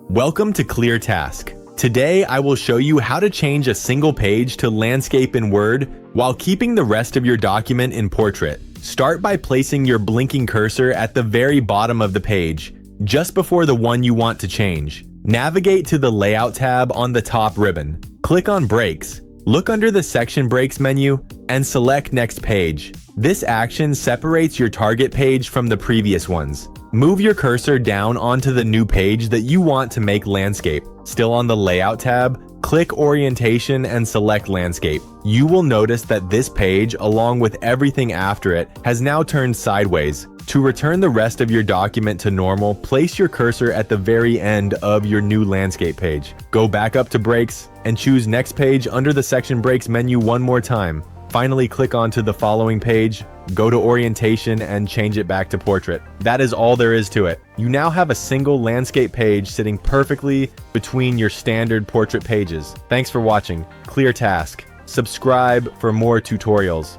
Welcome to ClearTask. Today I will show you how to change a single page to landscape in Word while keeping the rest of your document in portrait. Start by placing your blinking cursor at the very bottom of the page, just before the one you want to change. Navigate to the Layout tab on the top ribbon. Click on Breaks. Look under the Section Breaks menu and select Next Page. This action separates your target page from the previous ones. Move your cursor down onto the new page that you want to make landscape. Still on the Layout tab, click Orientation and select Landscape. You will notice that this page, along with everything after it, has now turned sideways. To return the rest of your document to normal, place your cursor at the very end of your new landscape page. Go back up to Breaks and choose Next Page under the Section Breaks menu one more time. Finally, click onto the following page, go to Orientation and change it back to Portrait. That is all there is to it. You now have a single landscape page sitting perfectly between your standard portrait pages. Thanks for watching. ClearTask. Subscribe for more tutorials.